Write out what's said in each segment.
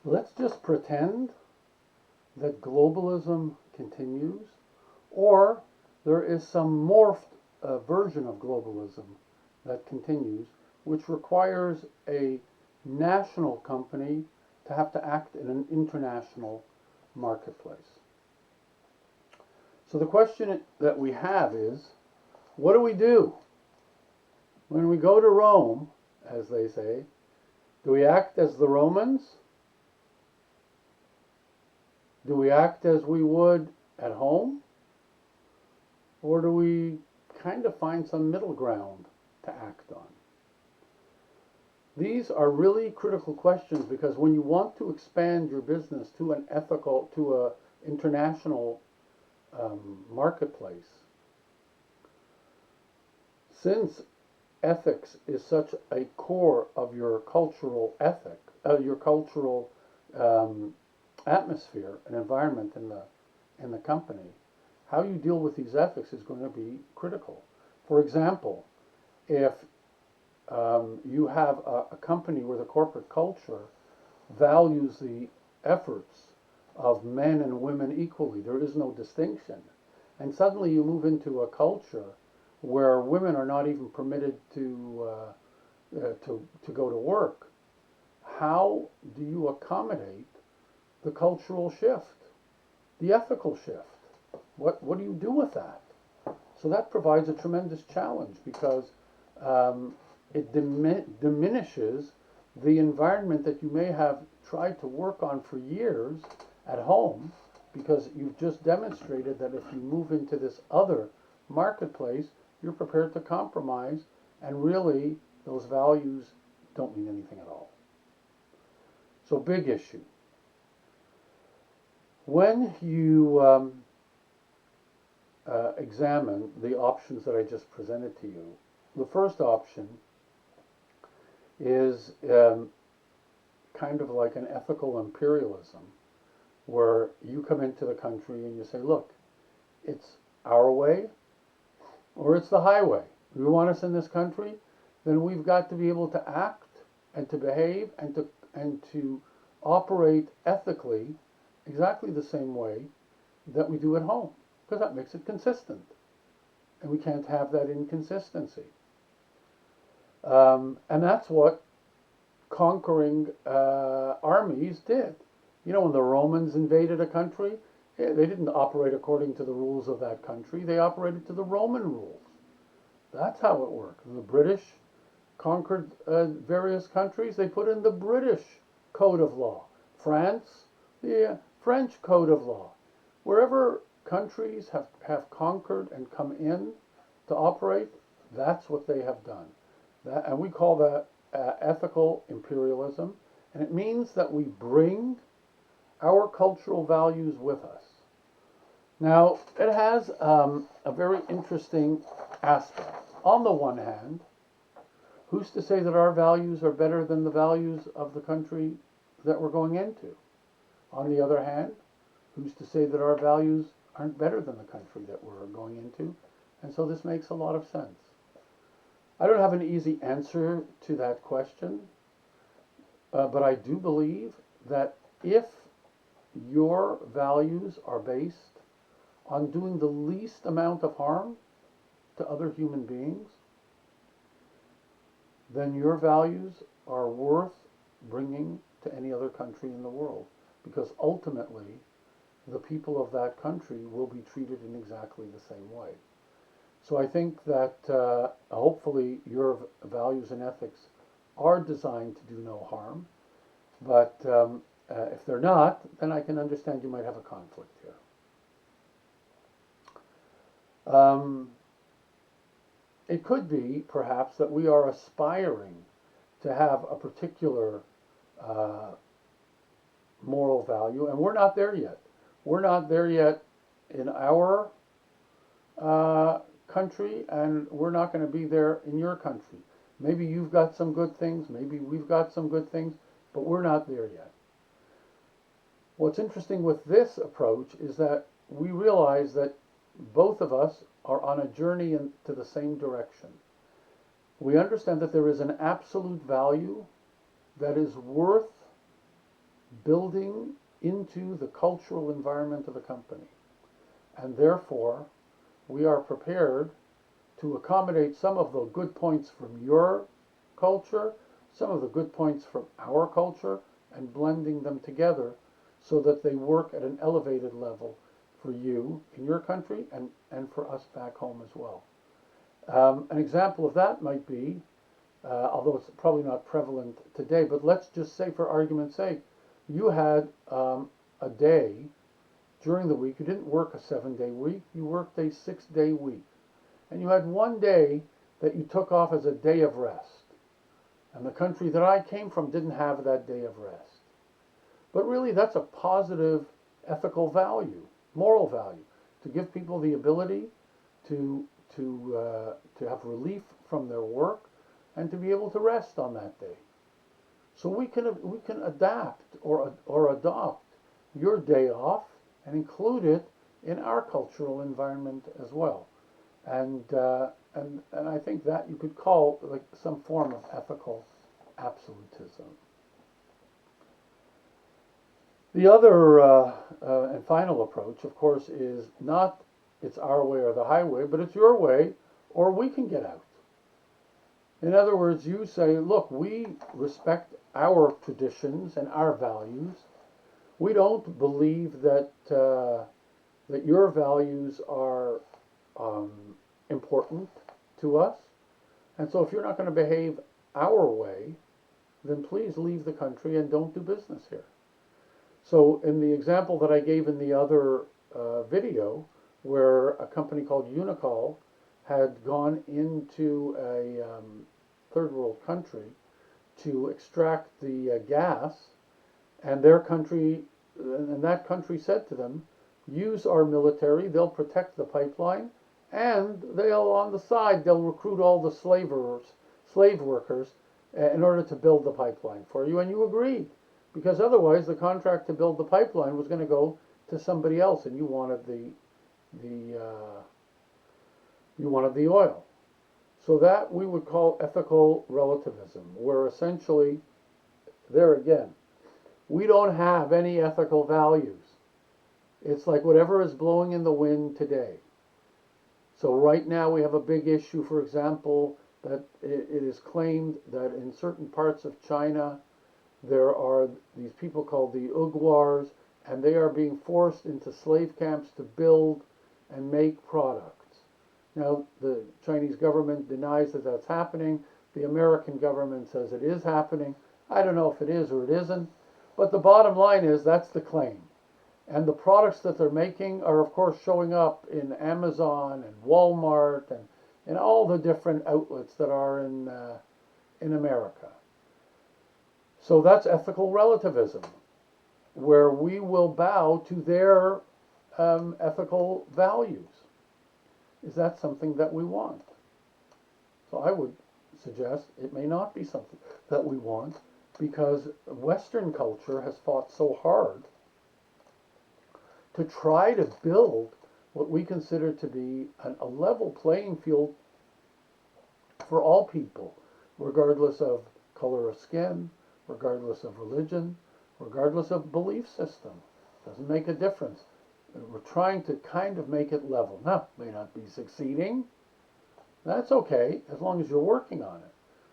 let's just pretend that globalism continues, or there is some morphed version of globalism that continues, which requires a national company to have to act in an international marketplace. So the question that we have is, what do we do? When we go to Rome, as they say, do we act as the Romans? Do we act as we would at home? Or do we kind of find some middle ground to act on? These are really critical questions, because when you want to expand your business to an ethical, to an international marketplace, since ethics is such a core of your cultural ethic, your cultural atmosphere and environment in the company, how you deal with these ethics is going to be critical. For example, if you have a company where the corporate culture values the efforts of men and women equally, there is no distinction, and suddenly you move into a culture where women are not even permitted to go to work, how do you accommodate the cultural shift, the ethical shift? What do you do with that? So that provides a tremendous challenge, because it diminishes the environment that you may have tried to work on for years at home, because you've just demonstrated that if you move into this other marketplace, you're prepared to compromise, and really those values don't mean anything at all. So, big issue. When you examine the options that I just presented to you, the first option is kind of like an ethical imperialism, where you come into the country and you say, look, it's our way or it's the highway. If you want us in this country, then we've got to be able to act and to behave and to operate ethically exactly the same way that we do at home, because that makes it consistent. And we can't have that inconsistency. And that's what conquering armies did. You know, when the Romans invaded a country, they didn't operate according to the rules of that country. They operated to the Roman rules. That's how it worked. The British conquered various countries. They put in the British code of law. France, the French code of law. Wherever countries have conquered and come in to operate, that's what they have done. And we call that ethical imperialism. And it means that we bring our cultural values with us. Now, it has a very interesting aspect. On the one hand, who's to say that our values are better than the values of the country that we're going into? On the other hand, who's to say that our values aren't better than the country that we're going into? And so this makes a lot of sense. I don't have an easy answer to that question, but I do believe that if your values are based on doing the least amount of harm to other human beings, then your values are worth bringing to any other country in the world, because ultimately the people of that country will be treated in exactly the same way. So I think that hopefully your values and ethics are designed to do no harm, but if they're not, then I can understand you might have a conflict here. It could be, perhaps, that we are aspiring to have a particular moral value, and we're not there yet. We're not there yet in our country, and we're not going to be there in your country. Maybe you've got some good things, maybe we've got some good things, but we're not there yet. What's interesting with this approach is that we realize that both of us are on a journey into the same direction. We understand that there is an absolute value that is worth building into the cultural environment of the company. And therefore, we are prepared to accommodate some of the good points from your culture, some of the good points from our culture, and blending them together so that they work at an elevated level for you in your country and for us back home as well. An example of that might be, although it's probably not prevalent today, but let's just say for argument's sake, you had a day during the week, you didn't work a 7-day week, you worked a 6-day week. And you had one day that you took off as a day of rest. And the country that I came from didn't have that day of rest. But really, that's a positive ethical value, moral value, to give people the ability to have relief from their work and to be able to rest on that day. So we can adapt or adopt your day off and include it in our cultural environment as well. And I think that you could call like some form of ethical absolutism. The other and final approach, of course, is not it's our way or the highway, but it's your way or we can get out. In other words, you say, look, we respect our traditions and our values. We don't believe that that your values are important to us. And so if you're not going to behave our way, then please leave the country and don't do business here. So in the example that I gave in the other video, where a company called Unicol had gone into a third world country to extract the gas, and that country said to them, use our military, they'll protect the pipeline, and on the side, they'll recruit all the slave workers in order to build the pipeline for you. And you agreed, because otherwise the contract to build the pipeline was going to go to somebody else, and you wanted the oil. So that we would call ethical relativism, where essentially, there again, we don't have any ethical values. It's like whatever is blowing in the wind today. So right now we have a big issue, for example, that it is claimed that in certain parts of China there are these people called the Uyghurs, and they are being forced into slave camps to build and make products. Now, the Chinese government denies that that's happening. The American government says it is happening. I don't know if it is or it isn't, but the bottom line is that's the claim. And the products that they're making are, of course, showing up in Amazon and Walmart and in all the different outlets that are in America. So that's ethical relativism, where we will bow to their ethical values. Is that something that we want? So I would suggest it may not be something that we want, because Western culture has fought so hard to try to build what we consider to be a level playing field for all people, regardless of color of skin, regardless of religion, regardless of belief system. Doesn't make a difference. We're trying to kind of make it level. Now, may not be succeeding. That's okay, as long as you're working on it.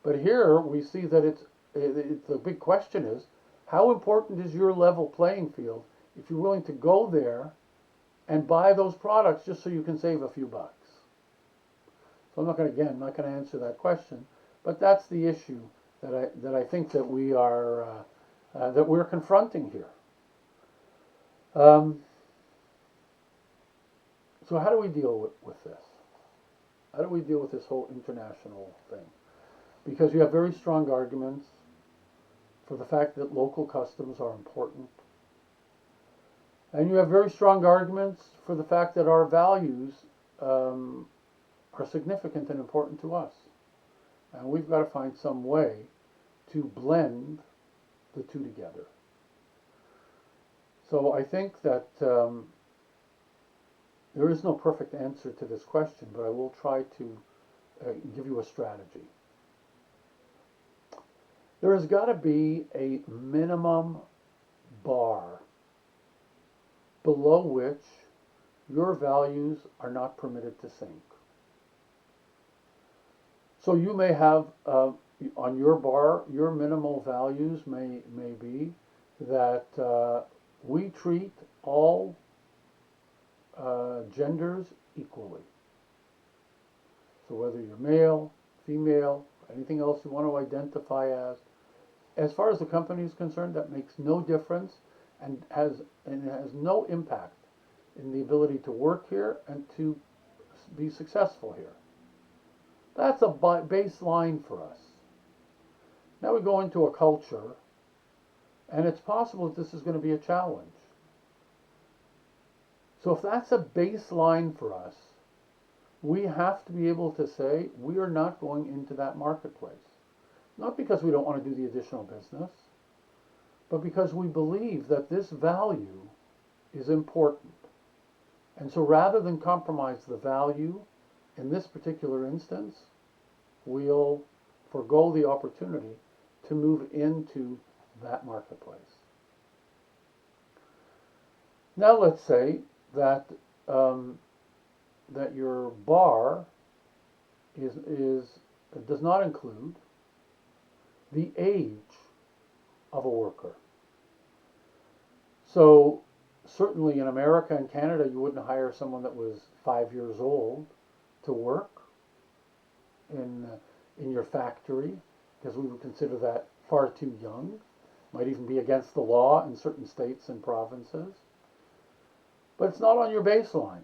But here we see that the big question is, how important is your level playing field if you're willing to go there and buy those products just so you can save a few bucks? So I'm not going to answer that question, but that's the issue that I think that we're confronting here. So how do we deal with this? How do we deal with this whole international thing? Because you have very strong arguments for the fact that local customs are important. And you have very strong arguments for the fact that our values are significant and important to us. And we've got to find some way to blend the two together. So I think that there is no perfect answer to this question, but I will try to give you a strategy. There has got to be a minimum bar below which your values are not permitted to sink. So you may have on your bar, your minimal values may be that we treat all genders equally. So whether you're male, female, anything else you want to identify as far as the company is concerned, that makes no difference and has no impact in the ability to work here and to be successful here. That's a baseline for us. Now we go into a culture, and it's possible that this is going to be a challenge. So if that's a baseline for us, we have to be able to say we are not going into that marketplace. Not because we don't want to do the additional business, but because we believe that this value is important. And so rather than compromise the value, in this particular instance, we'll forego the opportunity to move into that marketplace. Now let's say that that your bar does not include the age of a worker. So certainly in America and Canada, you wouldn't hire someone that was 5 years old to work in your factory, because we would consider that far too young. Might even be against the law in certain states and provinces. But it's not on your baseline,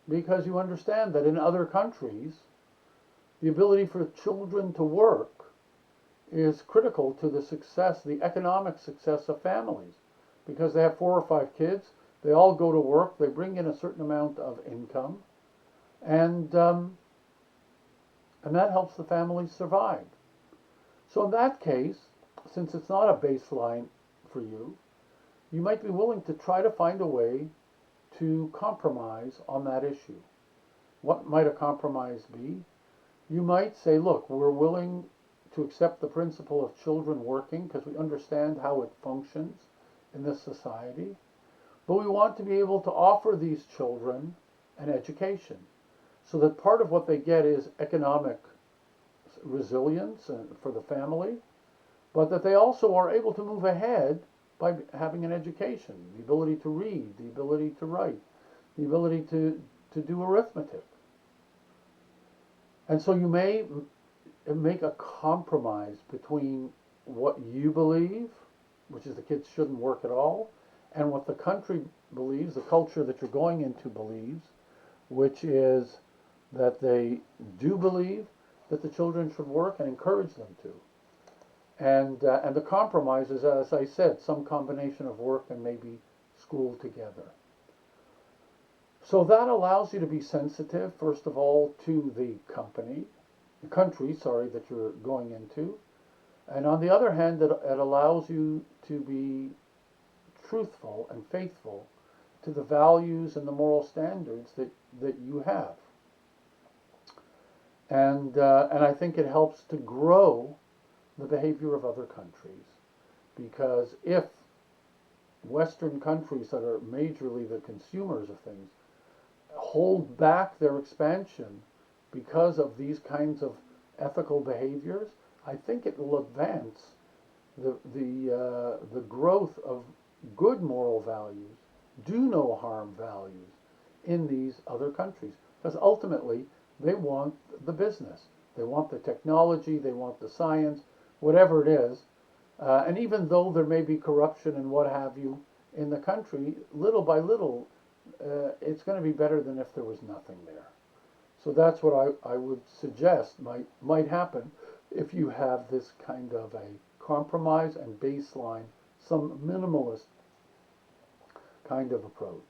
because you understand that in other countries, the ability for children to work is critical to the success, the economic success of families, because they have 4 or 5 kids, they all go to work, they bring in a certain amount of income, and that helps the family survive. So in that case, since it's not a baseline for you, you might be willing to try to find a way to compromise on that issue. What might a compromise be? You might say, look, we're willing to accept the principle of children working because we understand how it functions in this society, but we want to be able to offer these children an education so that part of what they get is economic resilience for the family, but that they also are able to move ahead by having an education, the ability to read, the ability to write, the ability to do arithmetic. And so you may make a compromise between what you believe, which is the kids shouldn't work at all, and what the country believes, the culture that you're going into believes, which is that they do believe that the children should work and encourage them to. And the compromise is, as I said, some combination of work and maybe school together. So that allows you to be sensitive, first of all, to the country, that you're going into. And on the other hand, it allows you to be truthful and faithful to the values and the moral standards that you have. And I think it helps to grow the behavior of other countries. Because if Western countries that are majorly the consumers of things hold back their expansion because of these kinds of ethical behaviors, I think it will advance the growth of good moral values, do no harm values in these other countries. Because ultimately, they want the business. They want the technology, they want the science, whatever it is. And even though there may be corruption and what have you in the country, little by little, it's going to be better than if there was nothing there. So that's what I would suggest might happen if you have this kind of a compromise and baseline, some minimalist kind of approach.